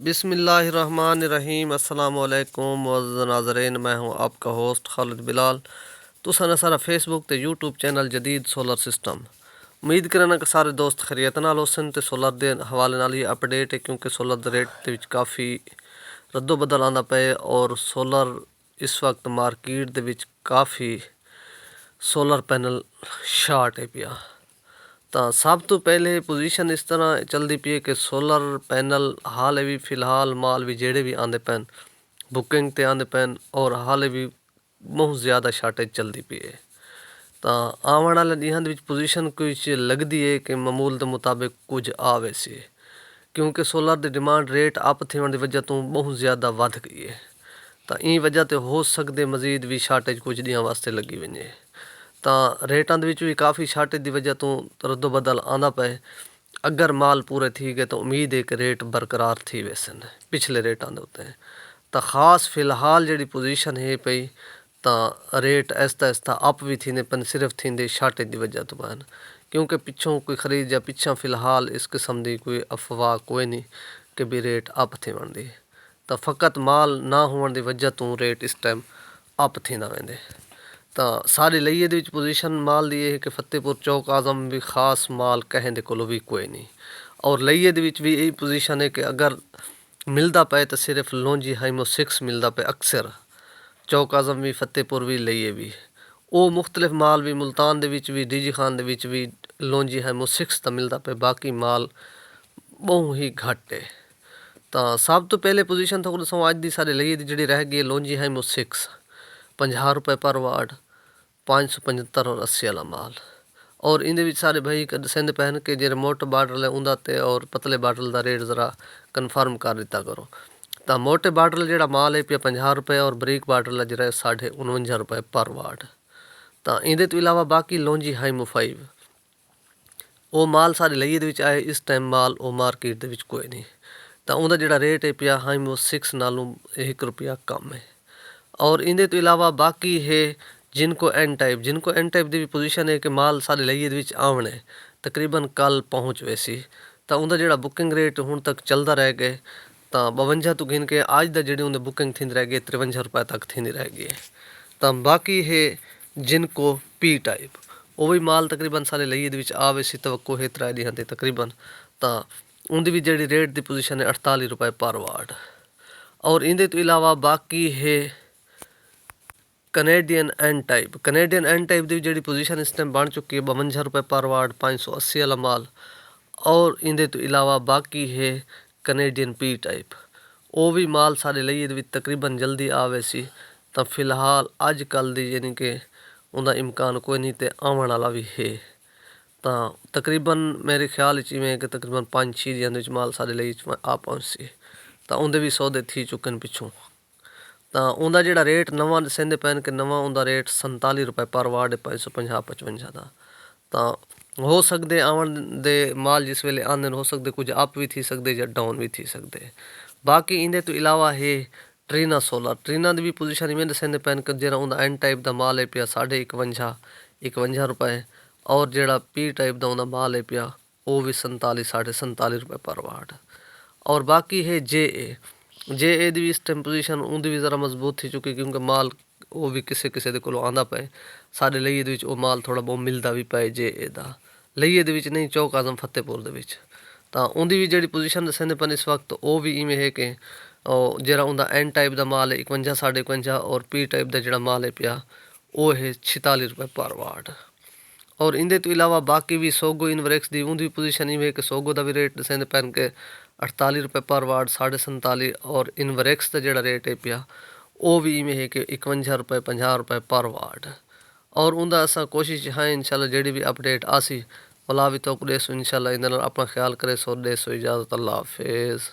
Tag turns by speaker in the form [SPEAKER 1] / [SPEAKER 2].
[SPEAKER 1] बिस्मिल्लाहिर्रहमानिर्रहीम अस्सलाम वालेकुम मुअज़्ज़ज़ नाज़रीन, मैं हूं आपका होस्ट खालिद बिलाल। तुसां सारा फेसबुक ते यूट्यूब चैनल जदीद सोलर सिस्टम। उम्मीद करना कि सारे दोस्त खैरियत नाल होसन ते सोलर दे हवाले नाल ही अपडेट है, क्योंकि सोलर दे रेट दे विच काफ़ी रद्दो बदल आंदा पे और सोलर इस वक्त मार्केट दे विच काफ़ी सोलर पैनल शार्ट है पिया। ਤਾਂ ਸਭ ਤੋਂ ਪਹਿਲੇ ਪੋਜੀਸ਼ਨ ਇਸ ਤਰ੍ਹਾਂ ਚੱਲਦੀ ਪਈ ਹੈ ਕਿ ਸੋਲਰ ਪੈਨਲ ਹਾਲੇ ਵੀ ਫਿਲਹਾਲ ਮਾਲ ਵੀ ਜਿਹੜੇ ਵੀ ਆਉਂਦੇ ਪੈਣ ਬੁਕਿੰਗ 'ਤੇ ਆਉਂਦੇ ਪੈਣ ਔਰ ਹਾਲੇ ਵੀ ਬਹੁਤ ਜ਼ਿਆਦਾ ਸ਼ਾਰਟੇਜ ਚੱਲਦੀ ਪਈ ਹੈ। ਤਾਂ ਆਉਣ ਵਾਲੇ ਦਿਨਾਂ ਦੇ ਵਿੱਚ ਪੋਜੀਸ਼ਨ ਕੁਝ ਲੱਗਦੀ ਹੈ ਕਿ ਮਾਮੂਲ ਦੇ ਮੁਤਾਬਿਕ ਕੁਝ ਆਵੇ ਸੀ, ਕਿਉਂਕਿ ਸੋਲਰ ਦੀ ਡਿਮਾਂਡ ਰੇਟ ਅਪ ਥੀਣ ਦੀ ਵਜ੍ਹਾ ਤੋਂ ਬਹੁਤ ਜ਼ਿਆਦਾ ਵੱਧ ਗਈ ਹੈ। ਤਾਂ ਇਹ ਵਜ੍ਹਾ 'ਤੇ ਹੋ ਸਕਦੇ ਮਜ਼ੀਦ ਵੀ ਸ਼ਾਰਟੇਜ ਕੁਝ ਦਿਨਾਂ ਵਾਸਤੇ ਲੱਗੀ ਵञे। ਤਾਂ ਰੇਟਾਂ ਦੇ ਵਿੱਚ ਵੀ ਕਾਫੀ ਸ਼ਾਰਟੇਜ ਦੀ ਵਜ੍ਹਾ ਤੋਂ ਰੱਦੋ ਬਦਲ ਆਉਂਦਾ ਪਏ। ਅਗਰ ਮਾਲ ਪੂਰੇ ਥੀ ਗਏ ਤਾਂ ਉਮੀਦ ਹੈ ਕਿ ਰੇਟ ਬਰਕਰਾਰ ਥੀ ਵੈਸਨ ਪਿਛਲੇ ਰੇਟਾਂ ਦੇ ਉੱਤੇ। ਤਾਂ ਖਾਸ ਫਿਲਹਾਲ ਜਿਹੜੀ ਪੋਜੀਸ਼ਨ ਹੈ ਪਈ ਤਾਂ ਰੇਟ ਐਸਤਾ ਐਸਤਾ ਅਪ ਵੀ ਥੀਂਦੇ ਪਨ, ਸਿਰਫ ਥੀਂਦੇ ਸ਼ਾਰਟੇਜ ਦੀ ਵਜ੍ਹਾ ਤੋਂ ਪੈਣ, ਕਿਉਂਕਿ ਪਿੱਛੋਂ ਕੋਈ ਖਰੀਦ ਜਾਂ ਪਿੱਛੋਂ ਫਿਲਹਾਲ ਇਸ ਕਿਸਮ ਦੀ ਕੋਈ ਅਫਵਾਹ ਕੋਈ ਨਹੀਂ ਕਿ ਵੀ ਰੇਟ ਅਪ ਥੀਵਣ ਦੀ। ਤਾਂ ਫਕਤ ਮਾਲ ਨਾ ਹੋਣ ਦੀ ਵਜ੍ਹਾ ਤੋਂ ਰੇਟ ਇਸ ਟਾਈਮ ਅਪ ਥੀਂਦਾ ਵੈਂਦੇ। ਤਾਂ ਸਾਰੀ ਲਈਏ ਦੇ ਵਿੱਚ ਪੋਜੀਸ਼ਨ ਮਾਲ ਦੀ ਇਹ ਕਿ ਫਤਿਹਪੁਰ ਚੌਕ ਆਜ਼ਮ ਵੀ ਖਾਸ ਮਾਲ ਕਹੇ ਦੇ ਕੋਲੋਂ ਵੀ ਕੋਈ ਨਹੀਂ, ਔਰ ਲਈਏ ਦੇ ਵਿੱਚ ਵੀ ਇਹ ਪੋਜੀਸ਼ਨ ਹੈ ਕਿ ਅਗਰ ਮਿਲਦਾ ਪਏ ਤਾਂ ਸਿਰਫ ਲੋਂਜੀ ਹਾਈਮੋ 6 ਮਿਲਦਾ ਪਏ ਅਕਸਰ। ਚੌਕ ਆਜ਼ਮ ਵੀ ਫਤਿਹਪੁਰ ਵੀ ਲਈਏ ਵੀ ਉਹ ਮੁਖਤਲਿਫ ਮਾਲ ਵੀ ਮੁਲਤਾਨ ਦੇ ਵਿੱਚ ਵੀ ਡੀਜੀ ਖਾਨ ਦੇ ਵਿੱਚ ਵੀ ਲੋਂਜੀ ਹਾਈਮੋ 6 ਤਾਂ ਮਿਲਦਾ ਪਏ, ਬਾਕੀ ਮਾਲ ਬਹੁਤ ਹੀ ਘੱਟ ਹੈ। ਤਾਂ ਸਭ ਤੋਂ ਪਹਿਲੇ ਪੋਜੀਸ਼ਨ ਤੋਂ ਦੱਸੋ ਅੱਜ ਦੀ ਸਾਡੇ ਲਈਏ ਦੀ ਜਿਹੜੀ ਰਹਿ ਗਈ ਲੋਂਜੀ ਹਾਈਮੋ 6 50 रुपये पर वार्ड 575 और 80 वाला माल। और इन सारे भाई दसेंदे पैन के जो मोटे बाटल है उन्होंने और पतले बाटल का रेट ज़रा कन्फर्म कर दिता करो। तो मोटे बाटल जो माल है पिया 50 रुपये और बरीक बाटल है जरा 49.5 रुपये पर वार्ड। तो इहदे तो इलावा बाकी लोंजी हाईमो 5 वो माल सारे लईए आए इस टाइम माल वो मार्केट के कोई नहीं। तो उनका जो रेट है पिया हाईमो 6 नालों 1 रुपया कम है। और इनके तो इलावा बाकी है जिनको एन टाइप की भी पोजीशन है कि माल सारे लईए आवन है तकरीबन कल पहुँच वैसी। तो उनका जो बुकिंग रेट हूँ तक चलता रह गए। तो 52 तो गिन के अज का जी उन्हें बुकिंग थी रह गई 53 रुपये तक थी रह गई है। तो बाकी है जिनको पी टाइप वो भी माल तकरीबन सारे लईए आ वैसी तवक्को है 3 दिन से तकरीबन। तो उनकी भी जी रेट की पोजीशन है 48 रुपये पर वार्ड। और इनके तो इलावा बाकी है कनेडियन एन टाइप की जी पोजीशन इस टाइम बन चुकी है 52 रुपये पर वार्ड 580 वाला माल। और इनके तो इलावा बाकी है कनेडियन पी टाइप वो भी माल सारे लईए तकरीबन जल्दी आवे सी। तो फिलहाल अज कल दी यानी कि उनका इम्कान कोई नहीं तो आवन वाला भी है। तो तकरीबन मेरे ख्याल में कि तकरीबन 5-6 दिन माल सारे लईए आ पहुँच सी। तो उनके भी सौदे थी चुके हैं पिछों। तो उनका जो रेट नवा दसेंदे पैन कि नवा उनका रेट 47 रुपये पर वार्ड 550-55 का। तो हो सकते आवन दे माल जिस वेले आंदे हो सकते कुछ अप भी थी सकते या डाउन भी थी सकते। बाकी इनके तो इलावा है ट्रीना सोलर की भी पोजीशन इवें दसेंदे पैन कि जो उनका एन टाइप का माल है पिया 51 रुपये। और जो पी टाइप का उनका माल है पिया वो भी 47 रुपये पर वार्ड। और बाकी है जे ए दी इस टाइम पोजीशन उनकी भी ज़रा मजबूत थी चुकी, क्योंकि माल वो भी किसी किसी के कोलों आंदा पे सारे लईए वो माल थोड़ा बहुत मिलता भी पाए जे ए दा लईए नहीं चौक आजम फतेहपुर दे विच। तो उनकी भी जी पोजीशन दसेंदे पन इस वक्त वो भी इवें है कि जरा उनका एन टाइप का माल है 51 51 और पी टाइप का जो माल है पिया वो है 46 रुपये पर वार्ड। और इनके तो इलावा बाकी भी सोगो इनवरेक्स की उनकी पोजीशन इवें है कि सोगो का भी रेट दसेंदे पैन के 48 रुपये पर वार्ड 47। और इनवरेक्स का जो रेट है पिया वो भी इवें है कि 51 रुपये 50 रुपये पर वार्ड। और उनका असा कोशिश है इंशाल्लाह जी भी अपडेट आसी भला भी तो देसो इंशाल्लाह इन अपना ख्याल करे सो देसो इजाज़त अल्लाह हाफिज़।